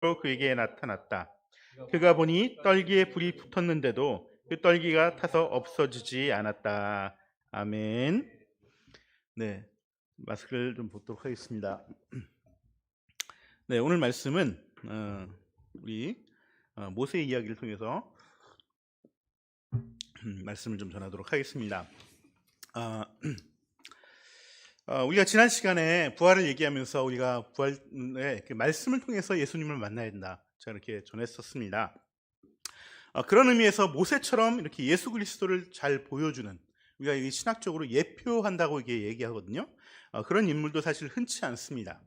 그에게 나타났다. 그가 보니 떨기에 불이 붙었는데도 그 떨기가 타서 없어지지 않았다. 아멘. 네, 마스크를 좀 벗도록 하겠습니다. 네, 오늘 말씀은 우리 모세 이야기를 통해서 말씀을 좀 전하도록 하겠습니다. 우리가 지난 시간에 부활을 얘기하면서 우리가 부활의 그 말씀을 통해서 예수님을 만나야 된다, 제가 이렇게 전했었습니다. 그런 의미에서 모세처럼 이렇게 예수 그리스도를 잘 보여주는, 우리가 이 신학적으로 예표한다고 이게 얘기하거든요. 그런 인물도 사실 흔치 않습니다.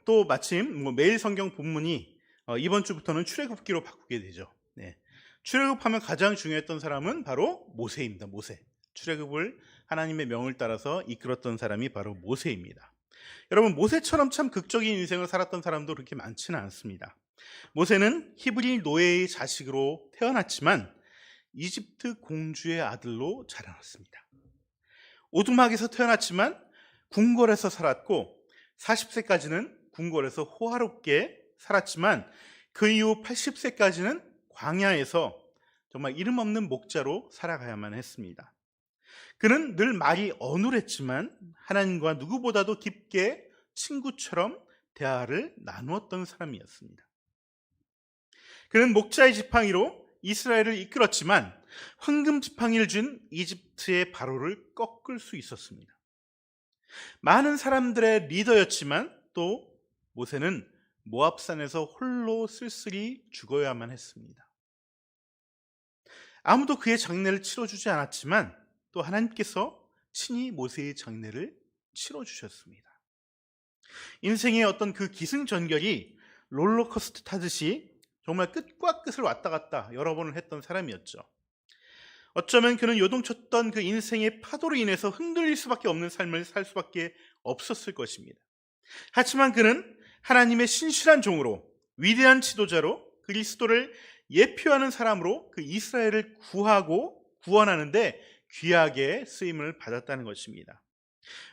또 마침 매일 성경 본문이 이번 주부터는 출애굽기로 바꾸게 되죠. 네. 출애굽하면 가장 중요했던 사람은 바로 모세입니다. 모세. 출애굽을 하나님의 명을 따라서 이끌었던 사람이 바로 모세입니다. 여러분, 모세처럼 참 극적인 인생을 살았던 사람도 그렇게 많지는 않습니다. 모세는 히브리 노예의 자식으로 태어났지만 이집트 공주의 아들로 자라났습니다. 오두막에서 태어났지만 궁궐에서 살았고 40세까지는 궁궐에서 호화롭게 살았지만 그 이후 80세까지는 광야에서 정말 이름 없는 목자로 살아가야만 했습니다. 그는 늘 말이 어눌했지만 하나님과 누구보다도 깊게 친구처럼 대화를 나누었던 사람이었습니다. 그는 목자의 지팡이로 이스라엘을 이끌었지만 황금 지팡이를 준 이집트의 바로를 꺾을 수 있었습니다. 많은 사람들의 리더였지만 또 모세는 모압산에서 홀로 쓸쓸히 죽어야만 했습니다. 아무도 그의 장례를 치러주지 않았지만 또 하나님께서 친히 모세의 장례를 치러주셨습니다. 인생의 어떤 그 기승전결이 롤러코스터 타듯이 정말 끝과 끝을 왔다 갔다 여러 번을 했던 사람이었죠. 어쩌면 그는 요동쳤던 그 인생의 파도로 인해서 흔들릴 수밖에 없는 삶을 살 수밖에 없었을 것입니다. 하지만 그는 하나님의 신실한 종으로, 위대한 지도자로, 그리스도를 예표하는 사람으로 그 이스라엘을 구하고 구원하는데 귀하게 쓰임을 받았다는 것입니다.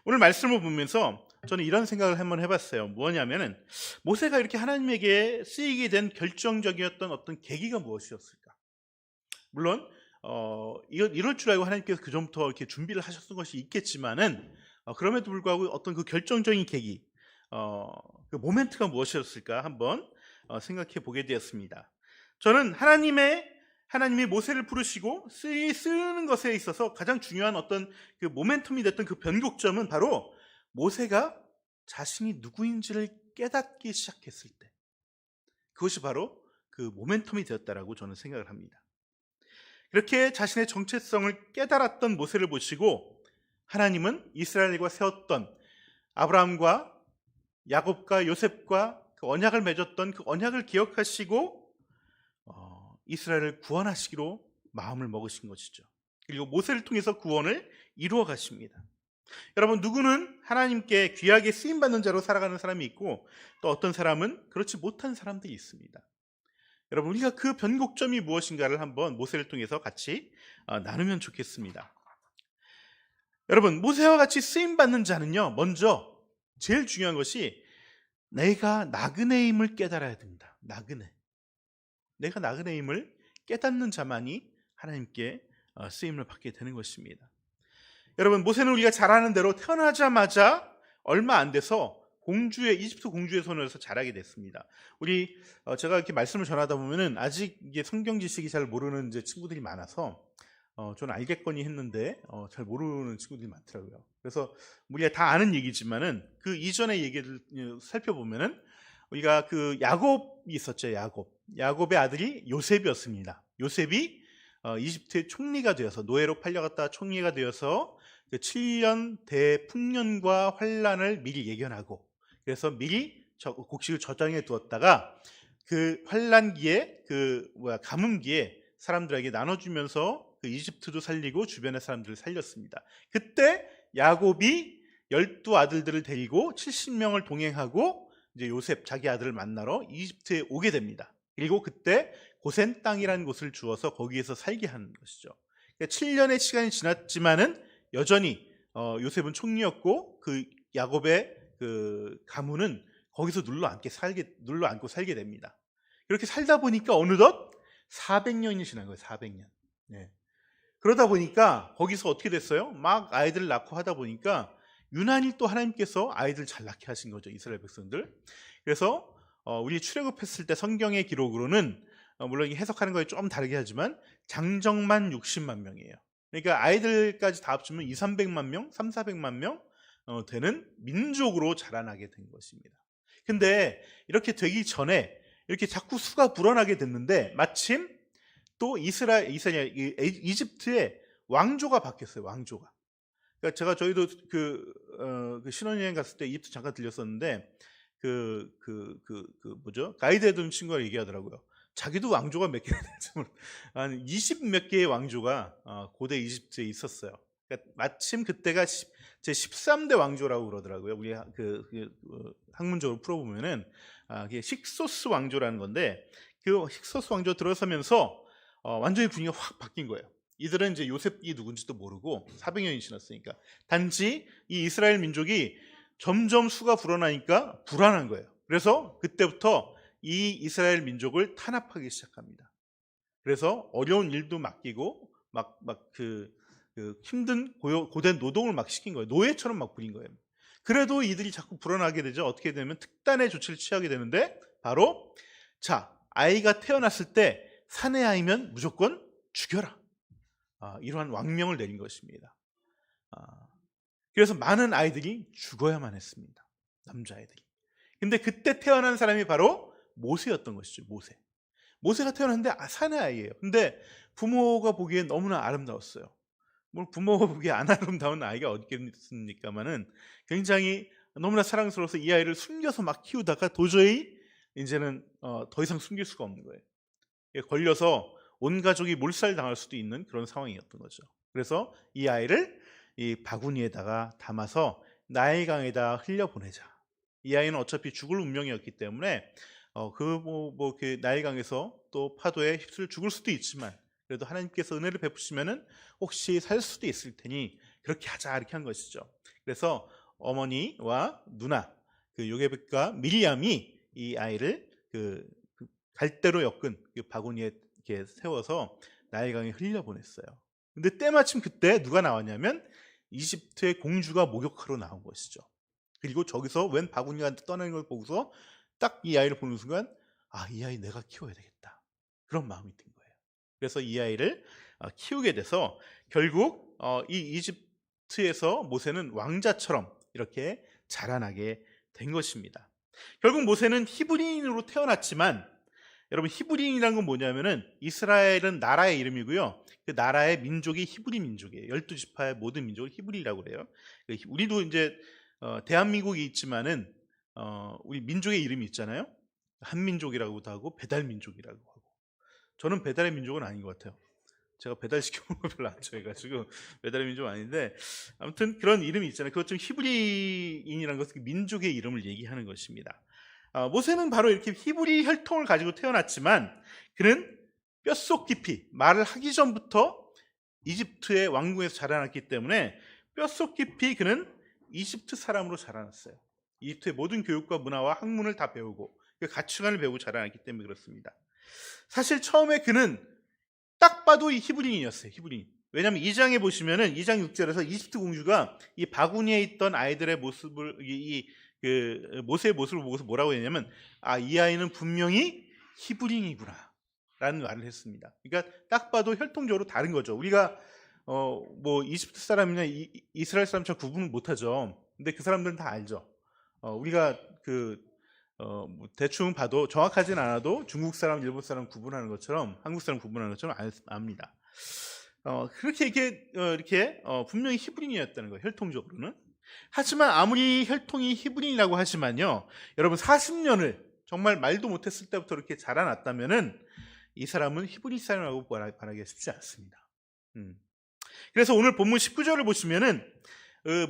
오늘 말씀을 보면서 저는 이런 생각을 한번 해봤어요. 뭐냐면은 모세가 이렇게 하나님에게 쓰이게 된 결정적이었던 어떤 계기가 무엇이었을까? 물론 이럴 줄 알고 하나님께서 그 전부터 이렇게 준비를 하셨던 것이 있겠지만은 그럼에도 불구하고 어떤 그 결정적인 계기, 그 모멘트가 무엇이었을까 한번 생각해 보게 되었습니다. 저는 하나님이 모세를 부르시고 쓰는 것에 있어서 가장 중요한 어떤 그 모멘텀이 됐던 그 변곡점은 바로 모세가 자신이 누구인지를 깨닫기 시작했을 때, 그것이 바로 그 모멘텀이 되었다라고 저는 생각을 합니다. 그렇게 자신의 정체성을 깨달았던 모세를 보시고 하나님은 이스라엘과 세웠던 아브라함과 야곱과 요셉과 그 언약을 맺었던 그 언약을 기억하시고 이스라엘을 구원하시기로 마음을 먹으신 것이죠. 그리고 모세를 통해서 구원을 이루어 가십니다. 여러분, 누구는 하나님께 귀하게 쓰임받는 자로 살아가는 사람이 있고 또 어떤 사람은 그렇지 못한 사람들이 있습니다. 여러분, 우리가 그 변곡점이 무엇인가를 한번 모세를 통해서 같이 나누면 좋겠습니다. 여러분, 모세와 같이 쓰임받는 자는요, 먼저 제일 중요한 것이 내가 나그네임을 깨달아야 됩니다. 내가 나그네임을 깨닫는 자만이 하나님께 쓰임을 받게 되는 것입니다. 여러분, 모세는 우리가 잘 아는 대로 태어나자마자 얼마 안 돼서 이집트 공주의 손에서 자라게 됐습니다. 제가 이렇게 말씀을 전하다 보면은 아직 이게 성경 지식이 잘 모르는 이제 친구들이 많아서 저는 알겠거니 했는데 잘 모르는 친구들이 많더라고요. 그래서 우리가 다 아는 얘기지만은 그 이전의 얘기를 살펴보면은 우리가 그 야곱이 있었죠. 야곱의 아들이 요셉이었습니다. 요셉이 이집트의 총리가 되어서, 노예로 팔려갔다 총리가 되어서 그 7년 대풍년과 환란을 미리 예견하고, 그래서 미리 곡식을 저장해 두었다가 그 환란기에 가뭄기에 사람들에게 나눠주면서 그 이집트도 살리고 주변의 사람들을 살렸습니다. 그때 야곱이 12아들들을 데리고 70명을 동행하고 이제 요셉 자기 아들을 만나러 이집트에 오게 됩니다. 그리고 그때 고센 땅이라는 곳을 주어서 거기에서 살게 하는 것이죠. 그러니까 7년의 시간이 지났지만은 여전히 요셉은 총리였고 그 야곱의 그 가문은 거기서 눌러 앉고 살게 됩니다. 그렇게 살다 보니까 어느덧 400년이 지난 거예요. 400년. 네. 그러다 보니까 거기서 어떻게 됐어요? 막 아이들을 낳고 하다 보니까 유난히 또 하나님께서 아이들 잘 낳게 하신 거죠. 이스라엘 백성들. 그래서 우리 출애굽했을 때 성경의 기록으로는 물론 이게 해석하는 거에 좀 다르게 하지만 장정만 60만 명이에요. 그러니까 아이들까지 다 합치면 2, 300만 명, 3, 400만 명 되는 민족으로 자라나게 된 것입니다. 근데 이렇게 되기 전에 이렇게 자꾸 수가 불어나게 됐는데 마침 또 이집트의 왕조가 바뀌었어요. 왕조가. 그러니까 저희도 그 신혼여행 갔을 때 이집트 잠깐 들렸었는데 뭐죠? 가이드 해둔 친구가 얘기하더라고요. 자기도 왕조가 몇 개나 되는지 한 20 몇 개의 왕조가 고대 이집트에 있었어요. 그러니까 마침 그때가 제 13대 왕조라고 그러더라고요. 우리 학문적으로 풀어보면은 그게 힉소스 왕조라는 건데 그 힉소스 왕조 들어서면서 완전히 분위기가 확 바뀐 거예요. 이들은 이제 요셉이 누군지도 모르고 400년이 지났으니까 단지 이 이스라엘 민족이 점점 수가 불어나니까 불안한 거예요. 그래서 그때부터 이 이스라엘 민족을 탄압하기 시작합니다. 그래서 어려운 일도 맡기고 힘든 고된 노동을 막 시킨 거예요. 노예처럼 막 부린 거예요. 그래도 이들이 자꾸 불어나게 되죠. 어떻게 되면 특단의 조치를 취하게 되는데 바로 아이가 태어났을 때 사내 아이면 무조건 죽여라. 이러한 왕명을 내린 것입니다. 그래서 많은 아이들이 죽어야만 했습니다. 남자아이들이. 근데 그때 태어난 사람이 바로 모세였던 것이죠. 모세가 태어났는데 사내 아이예요. 근데 부모가 보기엔 너무나 아름다웠어요. 뭐 부모가 보기에 안 아름다운 아이가 어디 있겠습니까만은 굉장히 너무나 사랑스러워서 이 아이를 숨겨서 막 키우다가 도저히 이제는 더 이상 숨길 수가 없는 거예요. 걸려서 온 가족이 몰살당할 수도 있는 그런 상황이었던 거죠. 그래서 이 아이를 이 바구니에다가 담아서 나일강에다 흘려보내자. 이 아이는 어차피 죽을 운명이었기 때문에 그 나일강에서 또 파도에 휩쓸려 죽을 수도 있지만 그래도 하나님께서 은혜를 베푸시면은 혹시 살 수도 있을 테니 그렇게 하자 이렇게 한 것이죠. 그래서 어머니와 누나 요게벳과 미리암이 이 아이를 갈대로 엮은 바구니에 이렇게 세워서 나일강에 흘려보냈어요. 근데 때마침 그때 누가 나왔냐면 이집트의 공주가 목욕하러 나온 것이죠. 그리고 저기서 웬 바구니가 떠나는 걸 보고서 딱 이 아이를 보는 순간 이 아이 내가 키워야 되겠다. 그런 마음이 든 거예요. 그래서 이 아이를 키우게 돼서 결국 이 이집트에서 모세는 왕자처럼 이렇게 자라나게 된 것입니다. 결국 모세는 히브리인으로 태어났지만 여러분 히브리인이라는 건 뭐냐면은 이스라엘은 나라의 이름이고요. 그 나라의 민족이 히브리 민족이에요. 12지파의 모든 민족을 히브리라고 그래요. 우리도 이제 대한민국이 있지만은 우리 민족의 이름이 있잖아요. 한민족이라고도 하고 배달민족이라고 하고. 저는 배달의 민족은 아닌 것 같아요. 제가 배달시켜본 거 별로 안 좋아해가지고 배달의 민족은 아닌데 아무튼 그런 이름이 있잖아요. 그것 좀 히브리인이라는 것은 민족의 이름을 얘기하는 것입니다. 모세는 바로 이렇게 히브리 혈통을 가지고 태어났지만 그는 뼛속 깊이 말을 하기 전부터 이집트의 왕궁에서 자라났기 때문에 뼛속 깊이 그는 이집트 사람으로 자라났어요. 이집트의 모든 교육과 문화와 학문을 다 배우고 그 가치관을 배우고 자라났기 때문에 그렇습니다. 사실 처음에 그는 딱 봐도 히브리인이었어요. 히브리인. 왜냐하면 2장에 보시면은 2장 6절에서 이집트 공주가 이 바구니에 있던 아이들의 모습을 모세의 모습을 보고서 뭐라고 했냐면 이 아이는 분명히 히브리인이구나 라는 말을 했습니다. 그러니까 딱 봐도 혈통적으로 다른 거죠. 우리가 뭐 이집트 사람이나 이스라엘 사람처럼 구분을 못하죠. 근데 그 사람들은 다 알죠. 우리가 뭐 대충 봐도 정확하진 않아도 중국 사람, 일본 사람 구분하는 것처럼 한국 사람 구분하는 것처럼 압니다. 그렇게 이렇게 분명히 히브리인이었다는 거예요. 혈통적으로는. 하지만 아무리 혈통이 히브리인이라고 하지만요, 여러분 40년을 정말 말도 못했을 때부터 이렇게 자라났다면은 이 사람은 히브리 사람이라고 말하기가 쉽지 않습니다. 그래서 오늘 본문 19절을 보시면은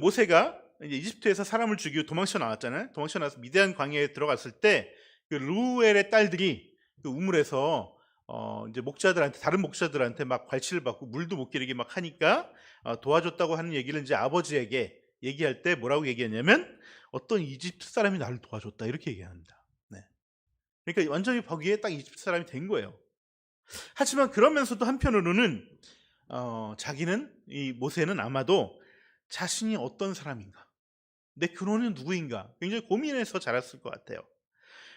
모세가 이제 이집트에서 사람을 죽이고 도망쳐 나왔잖아요. 도망쳐 나와서 미디안 광야에 들어갔을 때 그 루엘의 딸들이 그 우물에서 이제 다른 목자들한테 막 괄치를 받고 물도 못 기르게 막 하니까 도와줬다고 하는 얘기를 이제 아버지에게 얘기할 때 뭐라고 얘기했냐면 어떤 이집트 사람이 나를 도와줬다 이렇게 얘기합니다. 네. 그러니까 완전히 거기에 딱 이집트 사람이 된 거예요. 하지만 그러면서도 한편으로는 자기는 이 모세는 아마도 자신이 어떤 사람인가, 내 근원은 누구인가 굉장히 고민해서 자랐을 것 같아요.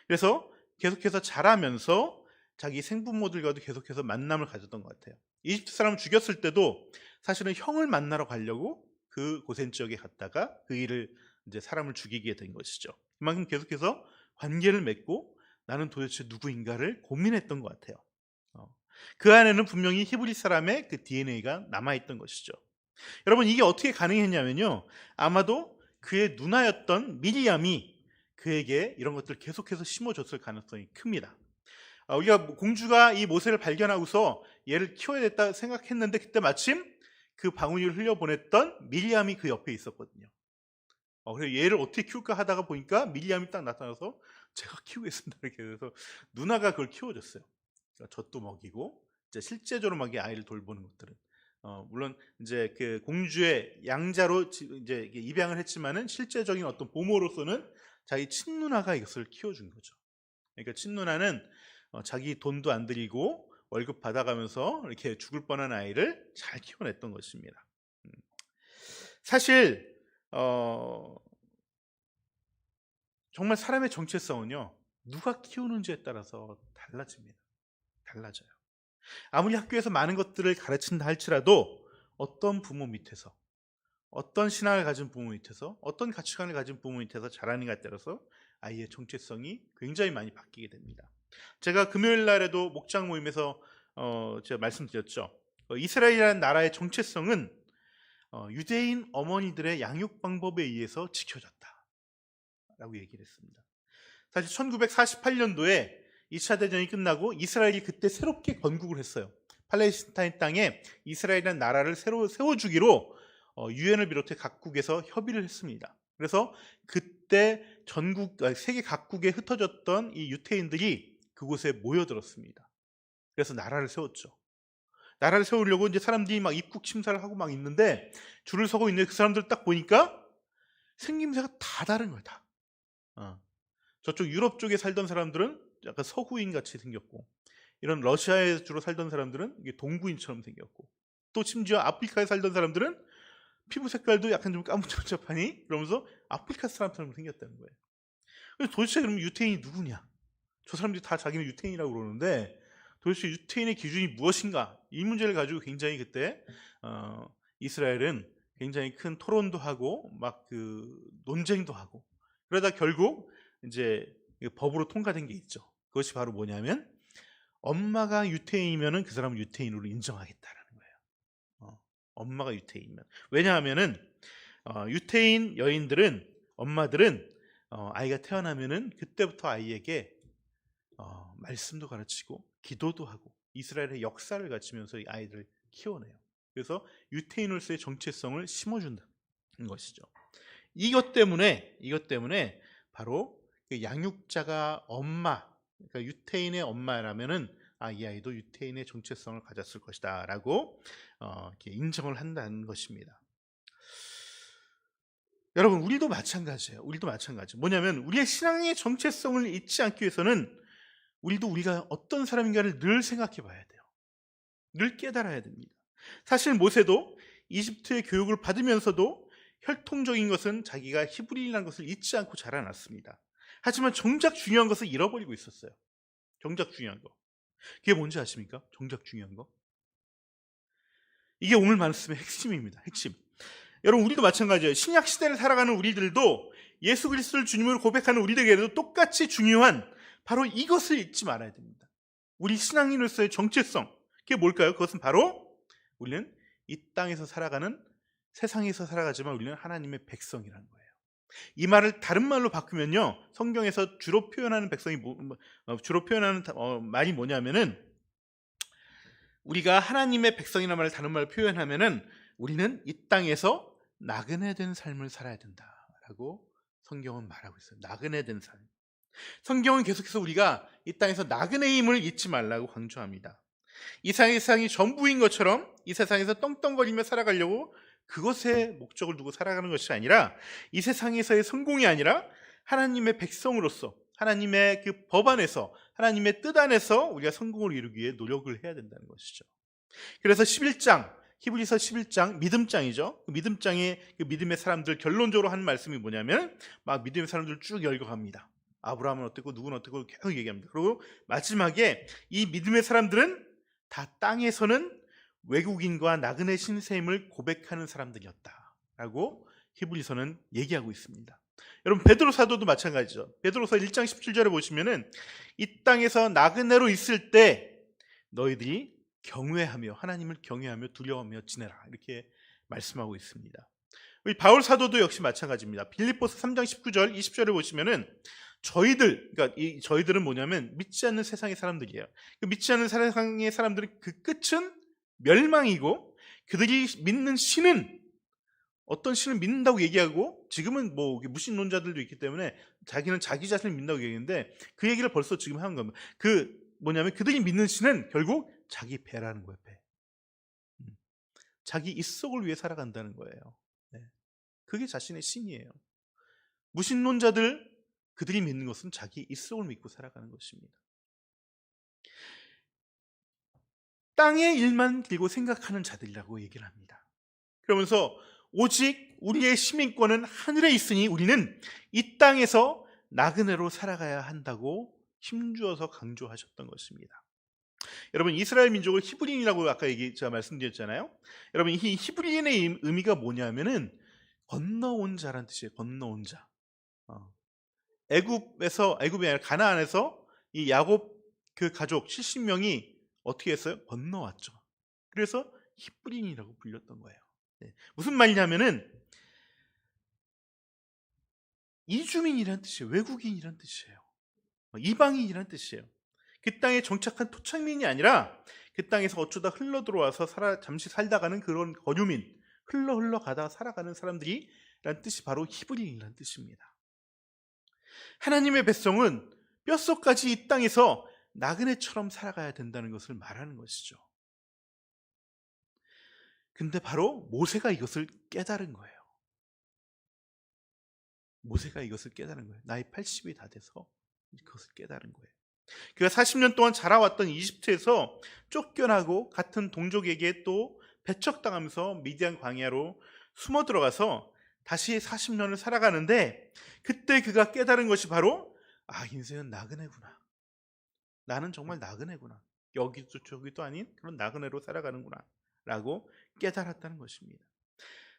그래서 계속해서 자라면서 자기 생부모들과도 계속해서 만남을 가졌던 것 같아요. 이집트 사람을 죽였을 때도 사실은 형을 만나러 가려고 그 고센 지역에 갔다가 그 일을 이제 사람을 죽이게 된 것이죠. 그만큼 계속해서 관계를 맺고 나는 도대체 누구인가를 고민했던 것 같아요. 그 안에는 분명히 히브리 사람의 그 DNA가 남아있던 것이죠. 여러분, 이게 어떻게 가능했냐면요, 아마도 그의 누나였던 미리암이 그에게 이런 것들을 계속해서 심어줬을 가능성이 큽니다. 우리가 공주가 이 모세를 발견하고서 얘를 키워야겠다 생각했는데 그때 마침 그 방울이를 흘려보냈던 미리암이 그 옆에 있었거든요. 그래서 얘를 어떻게 키울까 하다가 보니까 미리암이 딱 나타나서 제가 키우겠습니다 이렇게 해서 누나가 그걸 키워줬어요. 그러니까 젖도 먹이고 이제 실제적으로 막 이 아이를 돌보는 것들은 물론 이제 그 공주의 양자로 이제 입양을 했지만은 실제적인 어떤 보모로서는 자기 친누나가 이것을 키워준 거죠. 그러니까 친누나는 자기 돈도 안 들이고 월급 받아가면서 이렇게 죽을 뻔한 아이를 잘 키워냈던 것입니다. 사실 정말 사람의 정체성은요, 누가 키우는지에 따라서 달라집니다. 달라져요. 아무리 학교에서 많은 것들을 가르친다 할지라도 어떤 부모 밑에서, 어떤 신앙을 가진 부모 밑에서, 어떤 가치관을 가진 부모 밑에서 자라는가에 따라서 아이의 정체성이 굉장히 많이 바뀌게 됩니다. 제가 금요일 날에도 목장 모임에서 제가 말씀드렸죠. 이스라엘이라는 나라의 정체성은 유대인 어머니들의 양육 방법에 의해서 지켜졌다 라고 얘기를 했습니다. 사실 1948년도에 2차 대전이 끝나고 이스라엘이 그때 새롭게 건국을 했어요. 팔레스타인 땅에 이스라엘이라는 나라를 새로 세워주기로 유엔을 비롯해 각국에서 협의를 했습니다. 그래서 그때 세계 각국에 흩어졌던 이 유태인들이 그곳에 모여들었습니다. 그래서 나라를 세웠죠. 나라를 세우려고 이제 사람들이 막 입국 심사를 하고 막 있는데 줄을 서고 있는데 그 사람들 딱 보니까 생김새가 다 다른 거예요. 다. 저쪽 유럽 쪽에 살던 사람들은 약간 서구인 같이 생겼고, 이런 러시아에 주로 살던 사람들은 이게 동구인처럼 생겼고, 또 심지어 아프리카에 살던 사람들은 피부 색깔도 약간 좀 까무잡잡하니 그러면서 아프리카 사람처럼 생겼다는 거예요. 그래서 도대체 그러면 유태인이 누구냐? 저 사람들이 다 자기는 유태인이라고 그러는데 도대체 유태인의 기준이 무엇인가? 이 문제를 가지고 굉장히 그때 이스라엘은 굉장히 큰 토론도 하고 막 그 논쟁도 하고, 그러다 결국 이제 법으로 통과된 게 있죠. 그것이 바로 뭐냐면 엄마가 유태인이면은 그 사람은 유태인으로 인정하겠다라는 거예요. 엄마가 유태인이면. 왜냐하면은 유태인 여인들은, 엄마들은 아이가 태어나면은 그때부터 아이에게 말씀도 가르치고 기도도 하고 이스라엘의 역사를 가르치면서 이 아이들을 키워내요. 그래서 유태인으로서의 정체성을 심어준다는 것이죠. 이것 때문에 바로 그 양육자가 엄마, 그러니까 유태인의 엄마라면은 이 아이도 유태인의 정체성을 가졌을 것이다라고 이렇게 인정을 한다는 것입니다. 여러분, 우리도 마찬가지예요. 뭐냐면 우리의 신앙의 정체성을 잊지 않기 위해서는 우리가 어떤 사람인가를 늘 생각해 봐야 돼요. 늘 깨달아야 됩니다. 사실 모세도 이집트의 교육을 받으면서도 혈통적인 것은 자기가 히브리인이라는 것을 잊지 않고 자라났습니다. 하지만 정작 중요한 것을 잃어버리고 있었어요. 정작 중요한 거. 그게 뭔지 아십니까? 정작 중요한 거. 이게 오늘 말씀의 핵심입니다. 핵심. 여러분, 우리도 마찬가지예요. 신약 시대를 살아가는 우리들도 예수 그리스도를 주님으로 고백하는 우리들에게도 똑같이 중요한 바로 이것을 잊지 말아야 됩니다. 우리 신앙인으로서의 정체성. 그게 뭘까요? 그것은 바로 우리는 이 땅에서 살아가는, 세상에서 살아가지만 우리는 하나님의 백성이라는 거예요. 이 말을 다른 말로 바꾸면요, 성경에서 주로 표현하는 말이 뭐냐면은, 우리가 하나님의 백성이라는 말을 다른 말로 표현하면은 우리는 이 땅에서 나그네 된 삶을 살아야 된다라고 성경은 말하고 있어요. 나그네 된 삶. 성경은 계속해서 우리가 이 땅에서 나그네임을 잊지 말라고 강조합니다. 이 세상이 전부인 것처럼 이 세상에서 떵떵거리며 살아가려고 그것에 목적을 두고 살아가는 것이 아니라 이 세상에서의 성공이 아니라 하나님의 백성으로서 하나님의 그 법 안에서 하나님의 뜻 안에서 우리가 성공을 이루기 위해 노력을 해야 된다는 것이죠. 그래서 11장 히브리서 11장 믿음장이죠. 그 믿음장의 그 믿음의 사람들 결론적으로 하는 말씀이 뭐냐면 막 믿음의 사람들 쭉 열거합니다. 아브라함은 어땠고 누구는 어땠고 계속 얘기합니다. 그리고 마지막에 이 믿음의 사람들은 다 땅에서는 외국인과 나그네 신세임을 고백하는 사람들이었다라고 히브리서는 얘기하고 있습니다. 여러분 베드로 사도도 마찬가지죠. 베드로서 1장 17절에 보시면은 이 땅에서 나그네로 있을 때 너희들이 경외하며 하나님을 경외하며 두려워하며 지내라 이렇게 말씀하고 있습니다. 우리 바울 사도도 역시 마찬가지입니다. 빌립보서 3장 19절 20절에 보시면은 그러니까 이 저희들은 뭐냐면 믿지 않는 세상의 사람들이에요. 그 믿지 않는 세상의 사람들은 그 끝은 멸망이고 그들이 믿는 신은 어떤 신을 믿는다고 얘기하고 지금은 뭐 무신론자들도 있기 때문에 자기는 자기 자신을 믿는다고 얘기하는데 그 얘기를 벌써 지금 하는 겁니다. 그 뭐냐면 그들이 믿는 신은 결국 자기 배라는 거예요. 배. 자기 입속을 위해 살아간다는 거예요. 네. 그게 자신의 신이에요. 무신론자들 그들이 믿는 것은 자기 입속을 믿고 살아가는 것입니다. 땅의 일만 길고 생각하는 자들이라고 얘기를 합니다. 그러면서 오직 우리의 시민권은 하늘에 있으니 우리는 이 땅에서 나그네로 살아가야 한다고 힘주어서 강조하셨던 것입니다. 여러분 이스라엘 민족을 히브리인이라고 아까 제가 말씀드렸잖아요. 여러분 이 히브리인의 의미가 뭐냐면은 건너온 자란 뜻이에요. 건너온 자. 애굽이 아니라 가나안에서 이 야곱 그 가족 70명이 어떻게 했어요? 건너왔죠. 그래서 히브리인이라고 불렸던 거예요. 네. 무슨 말이냐면은 이주민이란 뜻이에요. 외국인이란 뜻이에요. 이방인이란 뜻이에요. 그 땅에 정착한 토착민이 아니라 그 땅에서 어쩌다 흘러 들어와서 잠시 살다가는 그런 거류민, 흘러 가다가 살아가는 사람들이란 뜻이 바로 히브리인이란 뜻입니다. 하나님의 백성은 뼛속까지 이 땅에서 나그네처럼 살아가야 된다는 것을 말하는 것이죠. 근데 바로 모세가 이것을 깨달은 거예요. 모세가 이것을 깨달은 거예요. 나이 80이 다 돼서 그것을 깨달은 거예요. 그가 40년 동안 자라왔던 이집트에서 쫓겨나고 같은 동족에게 또 배척당하면서 미디안 광야로 숨어 들어가서 다시 40년을 살아가는데 그때 그가 깨달은 것이 바로 인생은 나그네구나. 나는 정말 나그네구나. 여기도 저기도 아닌 그런 나그네로 살아가는구나 라고 깨달았다는 것입니다.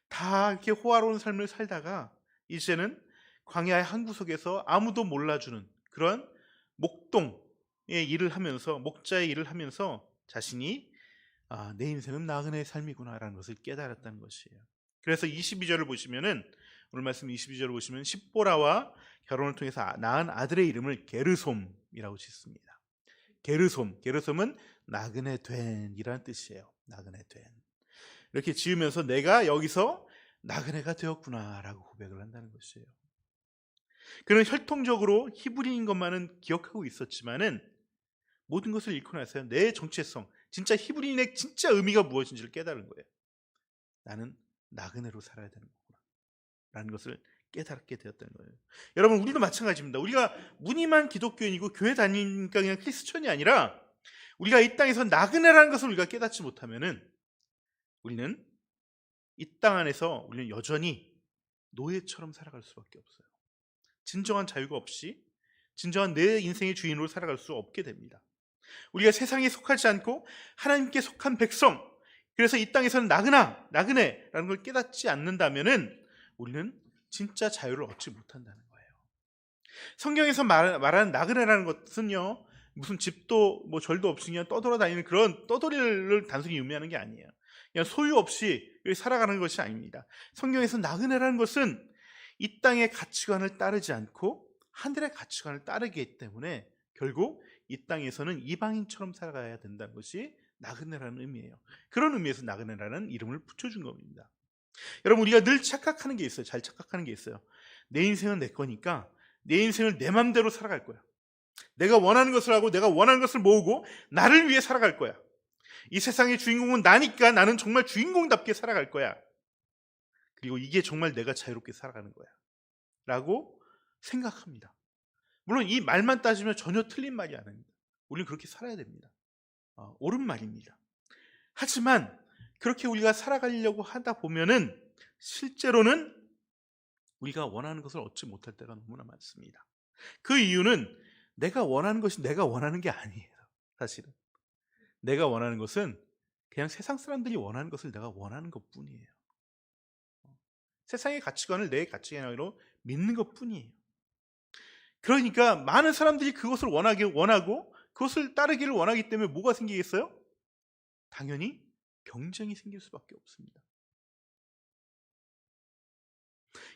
다 이렇게 호화로운 삶을 살다가 이제는 광야의 한 구석에서 아무도 몰라주는 그런 목동의 일을 하면서 목자의 일을 하면서 자신이 내 인생은 나그네의 삶이구나 라는 것을 깨달았다는 것이에요. 그래서 22절을 보시면은 오늘 말씀 22절을 보시면 십보라와 결혼을 통해서 낳은 아들의 이름을 게르솜이라고 짓습니다. 게르솜은 나그네 된이라는 뜻이에요. 나그네 된. 이렇게 지으면서 내가 여기서 나그네가 되었구나라고 고백을 한다는 것이에요. 그는 혈통적으로 히브리인 것만은 기억하고 있었지만은 모든 것을 잃고 나서 내 정체성, 진짜 히브리인의 진짜 의미가 무엇인지를 깨달은 거예요. 나는 나그네로 살아야 되는 거구나 라는 것을 깨닫게 되었다는 거예요. 여러분 우리도 마찬가지입니다. 우리가 무늬만 기독교인이고 교회 다니니까 그냥 크리스천이 아니라 우리가 이 땅에서 나그네라는 것을 우리가 깨닫지 못하면은 우리는 이 땅 안에서 우리는 여전히 노예처럼 살아갈 수밖에 없어요. 진정한 자유가 없이 진정한 내 인생의 주인으로 살아갈 수 없게 됩니다. 우리가 세상에 속하지 않고 하나님께 속한 백성, 그래서 이 땅에서는 나그네라는 걸 깨닫지 않는다면은 우리는 진짜 자유를 얻지 못한다는 거예요. 성경에서 말하는 나그네라는 것은요, 무슨 집도 뭐 절도 없이 그냥 떠돌아다니는 그런 떠돌이를 단순히 의미하는 게 아니에요. 그냥 소유 없이 살아가는 것이 아닙니다. 성경에서 나그네라는 것은 이 땅의 가치관을 따르지 않고 하늘의 가치관을 따르기 때문에 결국 이 땅에서는 이방인처럼 살아가야 된다는 것이 나그네라는 의미예요. 그런 의미에서 나그네라는 이름을 붙여준 겁니다. 여러분 우리가 늘 착각하는 게 있어요. 잘 착각하는 게 있어요. 내 인생은 내 거니까 내 인생을 내 맘대로 살아갈 거야. 내가 원하는 것을 하고 내가 원하는 것을 모으고 나를 위해 살아갈 거야. 이 세상의 주인공은 나니까 나는 정말 주인공답게 살아갈 거야. 그리고 이게 정말 내가 자유롭게 살아가는 거야 라고 생각합니다. 물론 이 말만 따지면 전혀 틀린 말이 아닙니다. 우리는 그렇게 살아야 됩니다. 옳은 말입니다. 하지만 그렇게 우리가 살아가려고 하다 보면은 실제로는 우리가 원하는 것을 얻지 못할 때가 너무나 많습니다. 그 이유는 내가 원하는 것이 내가 원하는 게 아니에요. 사실은 내가 원하는 것은 그냥 세상 사람들이 원하는 것을 내가 원하는 것뿐이에요. 세상의 가치관을 내 가치관으로 믿는 것뿐이에요. 그러니까 많은 사람들이 그것을 원하고 그것을 따르기를 원하기 때문에 뭐가 생기겠어요? 당연히 경쟁이 생길 수밖에 없습니다.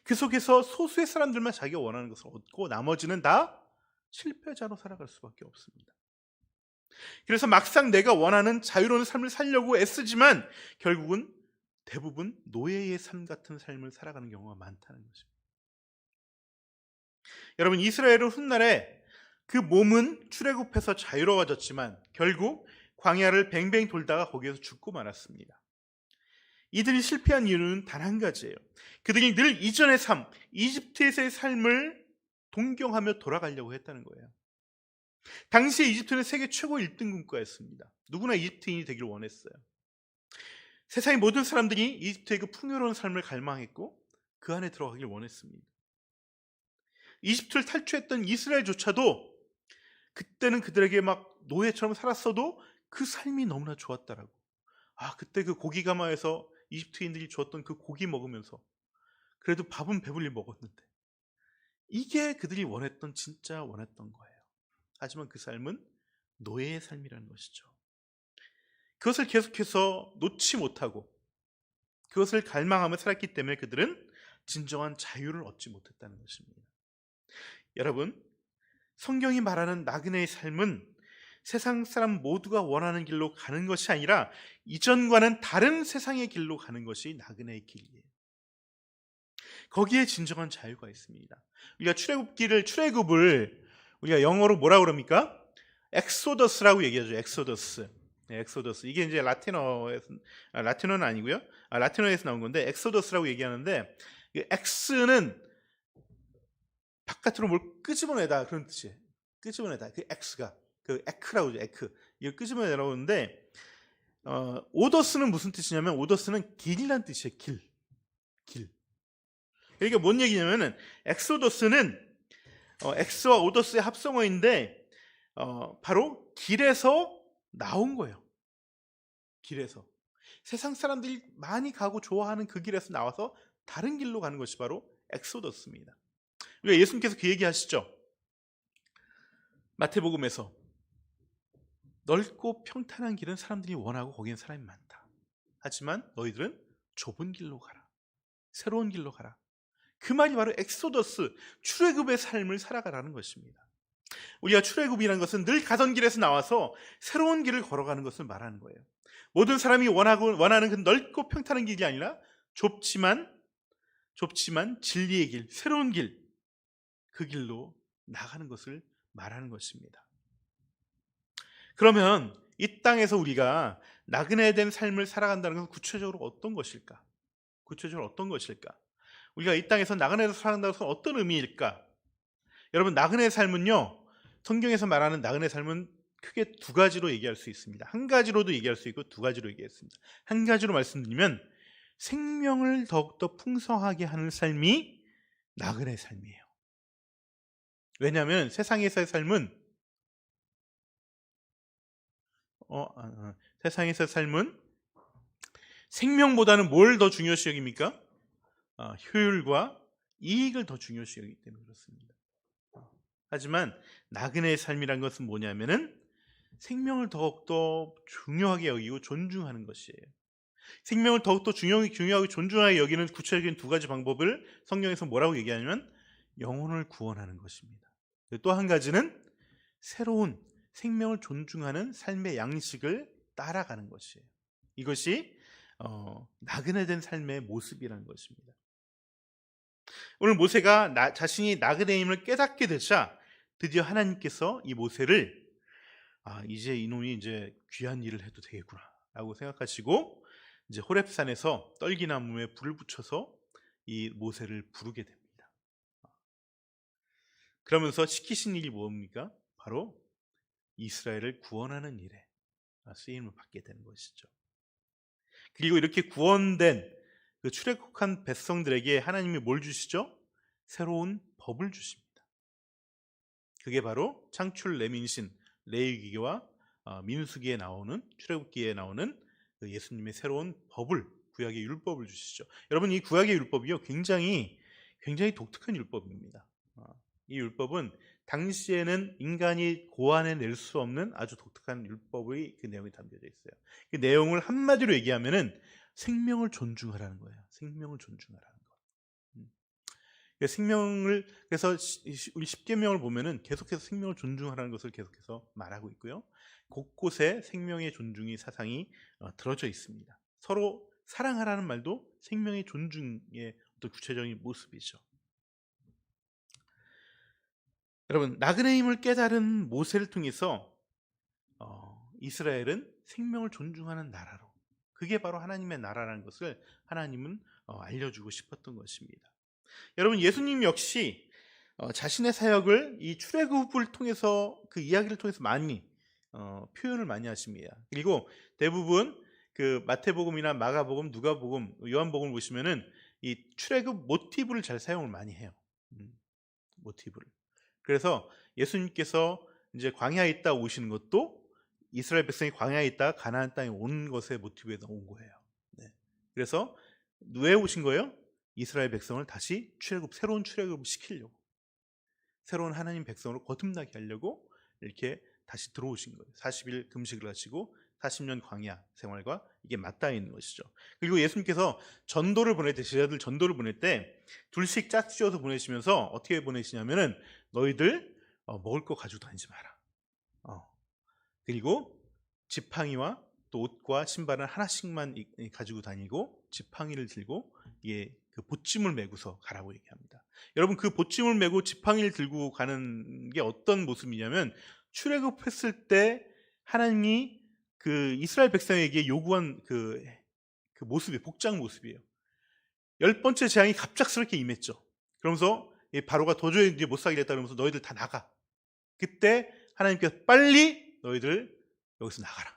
그 속에서 소수의 사람들만 자기가 원하는 것을 얻고 나머지는 다 실패자로 살아갈 수밖에 없습니다. 그래서 막상 내가 원하는 자유로운 삶을 살려고 애쓰지만 결국은 대부분 노예의 삶 같은 삶을 살아가는 경우가 많다는 것입니다. 여러분, 이스라엘은 훗날에 그 몸은 출애굽해서 자유로워졌지만 결국 광야를 뱅뱅 돌다가 거기에서 죽고 말았습니다. 이들이 실패한 이유는 단 한 가지예요. 그들이 늘 이전의 삶, 이집트에서의 삶을 동경하며 돌아가려고 했다는 거예요. 당시에 이집트는 세계 최고 1등 국가였습니다. 누구나 이집트인이 되길 원했어요. 세상의 모든 사람들이 이집트의 그 풍요로운 삶을 갈망했고 그 안에 들어가길 원했습니다. 이집트를 탈출했던 이스라엘조차도 그때는 그들에게 막 노예처럼 살았어도 그 삶이 너무나 좋았다라고. 그때 그 고기 가마에서 이집트인들이 주었던 그 고기 먹으면서 그래도 밥은 배불리 먹었는데 이게 그들이 진짜 원했던 거예요. 하지만 그 삶은 노예의 삶이라는 것이죠. 그것을 계속해서 놓지 못하고 그것을 갈망하며 살았기 때문에 그들은 진정한 자유를 얻지 못했다는 것입니다. 여러분, 성경이 말하는 나그네의 삶은 세상 사람 모두가 원하는 길로 가는 것이 아니라 이전과는 다른 세상의 길로 가는 것이 나그네의 길이에요. 거기에 진정한 자유가 있습니다. 우리가 출애굽을 우리가 영어로 뭐라고 그럽니까? 엑소더스라고 얘기하죠. 엑소더스. 네, 엑소더스. 이게 이제 라틴어는 아니고요. 라틴어에서 나온 건데 엑소더스라고 얘기하는데 엑스는 바깥으로 뭘 끄집어내다 그런 뜻이에요. 끄집어내다. 그 엑스가 그 에크라고 하죠. 에크. 이거 끄집어내라고 하는데 오더스는 무슨 뜻이냐면 오더스는 길이란 뜻이에요. 길. 그러니까 뭔 얘기냐면은 엑소더스는 엑스와 오더스의 합성어인데 바로 길에서 나온 거예요. 길에서 세상 사람들이 많이 가고 좋아하는 그 길에서 나와서 다른 길로 가는 것이 바로 엑소더스입니다. 우리가 예수님께서 그 얘기하시죠. 마태복음에서 넓고 평탄한 길은 사람들이 원하고 거기엔 사람이 많다. 하지만 너희들은 좁은 길로 가라. 새로운 길로 가라. 그 말이 바로 엑소더스, 출애굽의 삶을 살아가라는 것입니다. 우리가 출애굽이라는 것은 늘 가던 길에서 나와서 새로운 길을 걸어가는 것을 말하는 거예요. 모든 사람이 원하는 그 넓고 평탄한 길이 아니라 좁지만 진리의 길, 새로운 길, 그 길로 나가는 것을 말하는 것입니다. 그러면 이 땅에서 우리가 나그네 된 삶을 살아간다는 것은 구체적으로 어떤 것일까? 우리가 이 땅에서 나그네로 살아간다는 것은 어떤 의미일까? 여러분, 나그네의 삶은요, 성경에서 말하는 나그네의 삶은 크게 두 가지로 얘기할 수 있습니다. 한 가지로도 얘기할 수 있고 두 가지로 얘기했습니다. 한 가지로 말씀드리면 생명을 더욱더 풍성하게 하는 삶이 나그네의 삶이에요. 왜냐하면 세상에서의 삶은 생명보다는 뭘 더 중요시 여깁니까? 효율과 이익을 더 중요시 여기기 때문에 그렇습니다. 하지만 나그네의 삶이란 것은 뭐냐면은 생명을 더욱더 중요하게 여기고 존중하는 것이에요. 생명을 더욱더 중요하게 존중하게 여기는 구체적인 두 가지 방법을 성경에서 뭐라고 얘기하냐면 영혼을 구원하는 것입니다. 또 한 가지는 새로운 생명을 존중하는 삶의 양식을 따라가는 것이에요. 이것이 나그네된 삶의 모습이라는 것입니다. 오늘 모세가 자신이 나그네임을 깨닫게 되자 드디어 하나님께서 이 모세를 이제 이놈이 이제 귀한 일을 해도 되겠구나 라고 생각하시고 이제 호렙산에서 떨기나무에 불을 붙여서 이 모세를 부르게 됩니다. 그러면서 시키신 일이 뭡니까? 바로 이스라엘을 구원하는 일에 쓰임을 받게 되는 것이죠. 그리고 이렇게 구원된 그 출애굽한 백성들에게 하나님이 뭘 주시죠? 새로운 법을 주십니다. 그게 바로 창출 레민신 레위기와 민수기에 나오는 출애굽기에 나오는 그 예수님의 새로운 법을, 구약의 율법을 주시죠. 여러분, 이 구약의 율법이요 굉장히 독특한 율법입니다. 이 율법은 당시에는 인간이 고안해낼 수 없는 아주 독특한 율법의 그 내용이 담겨져 있어요. 그 내용을 한마디로 얘기하면은 생명을 존중하라는 거예요. 생명을 존중하라는 거. 생명을, 그래서 우리 십계명을 보면은 계속해서 생명을 존중하라는 것을 계속해서 말하고 있고요. 곳곳에 생명의 존중의 사상이 들어져 있습니다. 서로 사랑하라는 말도 생명의 존중의 어떤 구체적인 모습이죠. 여러분, 나그네 힘을 깨달은 모세를 통해서 이스라엘은 생명을 존중하는 나라로, 그게 바로 하나님의 나라라는 것을 하나님은 알려주고 싶었던 것입니다. 여러분, 예수님 역시 자신의 사역을 이 출애굽을 통해서, 그 이야기를 통해서 많이 표현을 많이 하십니다. 그리고 대부분 그 마태복음이나 마가복음, 누가복음, 요한복음을 보시면은 이 출애굽 모티브를 잘 사용을 많이 해요. 모티브를. 그래서 예수님께서 이제 광야에 있다 오시는 것도 이스라엘 백성이 광야에 있다 가나안 땅에 온 것의 모티브에서 온 거예요. 네. 그래서 왜 오신 거예요? 이스라엘 백성을 다시 새로운 출애굽을 시키려고, 새로운 하나님 백성으로 거듭나게 하려고 이렇게 다시 들어오신 거예요. 40일 금식을 하시고 40년 광야 생활과 이게 맞닿아 있는 것이죠. 그리고 예수님께서 전도를 보낼 때, 제자들 전도를 보낼 때 둘씩 짝지어서 보내시면서 어떻게 보내시냐면은 너희들 먹을 거 가지고 다니지 마라. 그리고 지팡이와 또 옷과 신발은 하나씩만 가지고 다니고 지팡이를 들고 이게 그 보찜을 메고서 가라고 얘기합니다. 여러분, 그 보찜을 메고 지팡이를 들고 가는 게 어떤 모습이냐면 출애굽했을 때 하나님이 그 이스라엘 백성에게 요구한 그 모습이 복장 모습이에요. 10번째 재앙이 갑작스럽게 임했죠. 그러면서 바로가 도저히 이제 못 살겠다 그러면서 너희들 다 나가. 그때 하나님께서 빨리 너희들 여기서 나가라.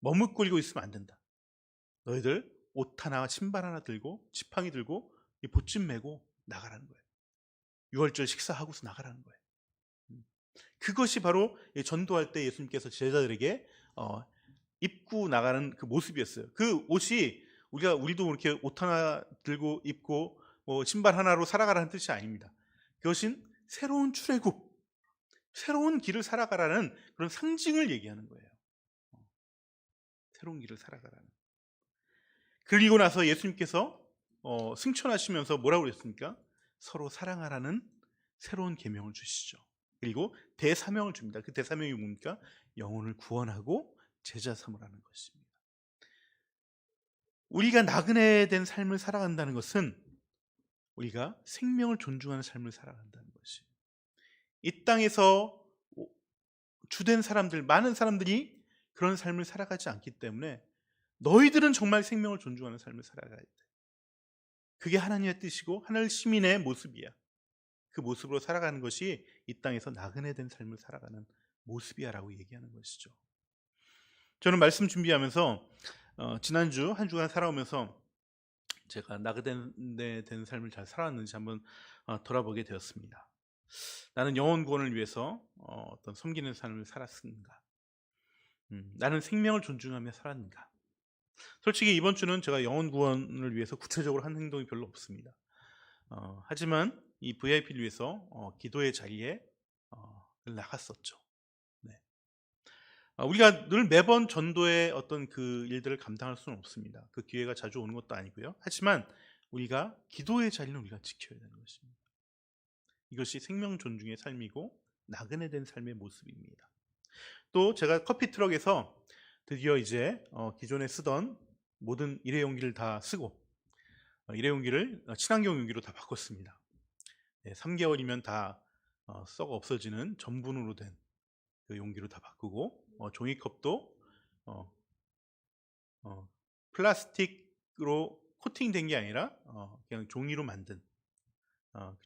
머뭇거리고 있으면 안 된다. 너희들 옷 하나 신발 하나 들고 지팡이 들고 이 보찜 메고 나가라는 거예요. 유월절 식사하고서 나가라는 거예요. 그것이 바로 전도할 때 예수님께서 제자들에게 입고 나가는 그 모습이었어요. 그 옷이 우리도 이렇게 옷 하나 들고 입고 뭐 신발 하나로 살아가라는 뜻이 아닙니다. 그것은 새로운 출애굽, 새로운 길을 살아가라는 그런 상징을 얘기하는 거예요. 새로운 길을 살아가라는. 그리고 나서 예수님께서 승천하시면서 뭐라고 그랬습니까? 서로 사랑하라는 새로운 계명을 주시죠. 그리고 대사명을 줍니다. 그 대사명이 뭡니까? 영혼을 구원하고 제자 삼으라는 것입니다. 우리가 나그네 된 삶을 살아간다는 것은 우리가 생명을 존중하는 삶을 살아간다는 것이에요. 이 땅에서 주된 사람들, 많은 사람들이 그런 삶을 살아가지 않기 때문에 너희들은 정말 생명을 존중하는 삶을 살아가야 돼. 그게 하나님의 뜻이고 하늘 시민의 모습이야. 그 모습으로 살아가는 것이 이 땅에서 나그네 된 삶을 살아가는 모습이야 라고 얘기하는 것이죠. 저는 말씀 준비하면서 지난주 한 주간 살아오면서 제가 나그네 된 삶을 잘 살아왔는지 한번 돌아보게 되었습니다. 나는 영혼 구원을 위해서 어떤 섬기는 삶을 살았는가? 나는 생명을 존중하며 살았는가? 솔직히 이번 주는 제가 영혼 구원을 위해서 구체적으로 한 행동이 별로 없습니다. 하지만 이 VIP를 위해서 기도의 자리에 나갔었죠. 네. 우리가 늘 매번 전도의 어떤 그 일들을 감당할 수는 없습니다. 그 기회가 자주 오는 것도 아니고요. 하지만 우리가 기도의 자리는 우리가 지켜야 되는 것입니다. 이것이 생명 존중의 삶이고 나그네 된 삶의 모습입니다. 또 제가 커피 트럭에서 드디어 이제 기존에 쓰던 모든 일회용기를 다 쓰고 일회용기를 친환경 용기로 다 바꿨습니다. 3개월이면 다 썩어 없어지는 전분으로 된 그 용기로 다 바꾸고 종이컵도 플라스틱으로 코팅된 게 아니라 그냥 종이로 만든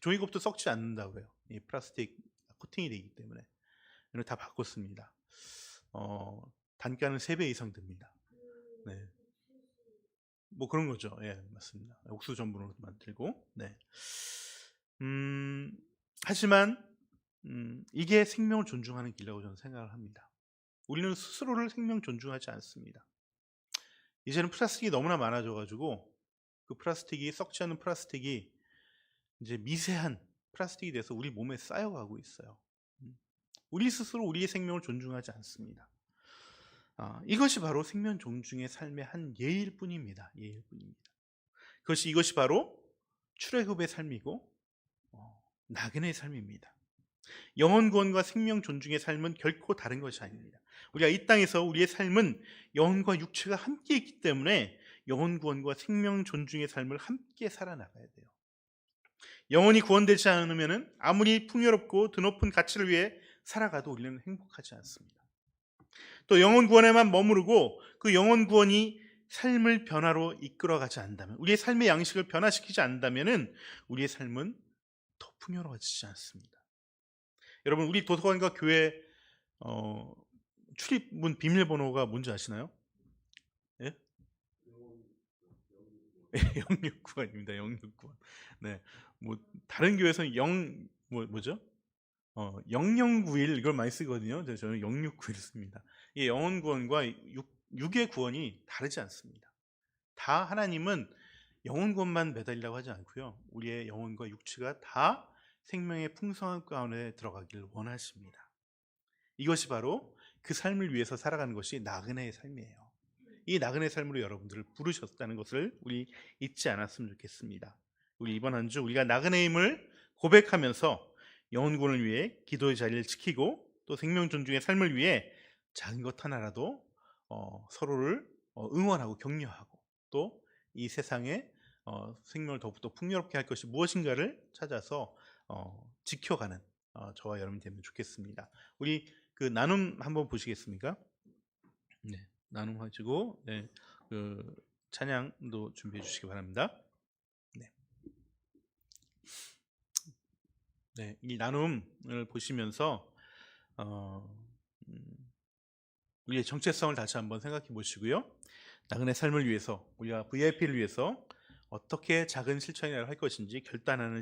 종이컵도 썩지 않는다 그래요. 이 플라스틱 코팅이 되기 때문에 이걸 다 바꿨습니다. 단가는 3배 이상 듭니다. 네. 뭐 그런 거죠. 예, 맞습니다. 옥수수 전분으로 만들고. 네. 하지만 이게 생명을 존중하는 길이라고 저는 생각을 합니다. 우리는 스스로를 생명 존중하지 않습니다. 이제는 플라스틱이 너무나 많아져가지고 그 플라스틱이 썩지 않은 플라스틱이 이제 미세한 플라스틱이 돼서 우리 몸에 쌓여가고 있어요. 우리 스스로 우리의 생명을 존중하지 않습니다. 이것이 바로 생명 존중의 삶의 한 예일 뿐입니다. 예일 뿐입니다. 이것이 바로 출애굽의 삶이고 나그네의 삶입니다. 영혼 구원과 생명 존중의 삶은 결코 다른 것이 아닙니다. 우리가 이 땅에서 우리의 삶은 영혼과 육체가 함께 있기 때문에 영혼 구원과 생명 존중의 삶을 함께 살아나가야 돼요. 영혼이 구원되지 않으면 아무리 풍요롭고 드높은 가치를 위해 살아가도 우리는 행복하지 않습니다. 또 영혼 구원에만 머무르고 그 영혼 구원이 삶을 변화로 이끌어가지 않는다면, 우리의 삶의 양식을 변화시키지 않는다면 우리의 삶은 더 풍요로워지지 않습니다. 여러분, 우리 도서관과 교회 출입문 비밀번호가 뭔지 아시나요? 예? 069번입니다. 069번. 네, 뭐 다른 교회에서는 뭐죠? 0091 이걸 많이 쓰거든요. 저는 0691 씁니다. 이 영혼 구원과 육의 구원이 다르지 않습니다. 다 하나님은 영혼 구원만 매달리라고 하지 않고요. 우리의 영혼과 육체가 다 생명의 풍성한 가운데 들어가기를 원하십니다. 이것이 바로 그 삶을 위해서 살아가는 것이 나그네의 삶이에요. 이 나그네 삶으로 여러분들을 부르셨다는 것을 우리 잊지 않았으면 좋겠습니다. 우리 이번 한 주 우리가 나그네임을 고백하면서 영혼 구원을 위해 기도의 자리를 지키고 또 생명 존중의 삶을 위해 작은 것 하나라도 서로를 응원하고 격려하고 또 이 세상에 생명을 더욱더 풍요롭게 할 것이 무엇인가를 찾아서 지켜가는 저와 여러분이 되면 좋겠습니다. 우리 그 나눔 한번 보시겠습니까? 네, 나눔 가지고 그 찬양도 준비해 주시기 바랍니다. 네, 이 나눔을 보시면서 우리의 정체성을 다시 한번 생각해 보시고요. 나그네 삶을 위해서, 우리가 VIP를 위해서 어떻게 작은 실천이라도 할 것인지 결단하는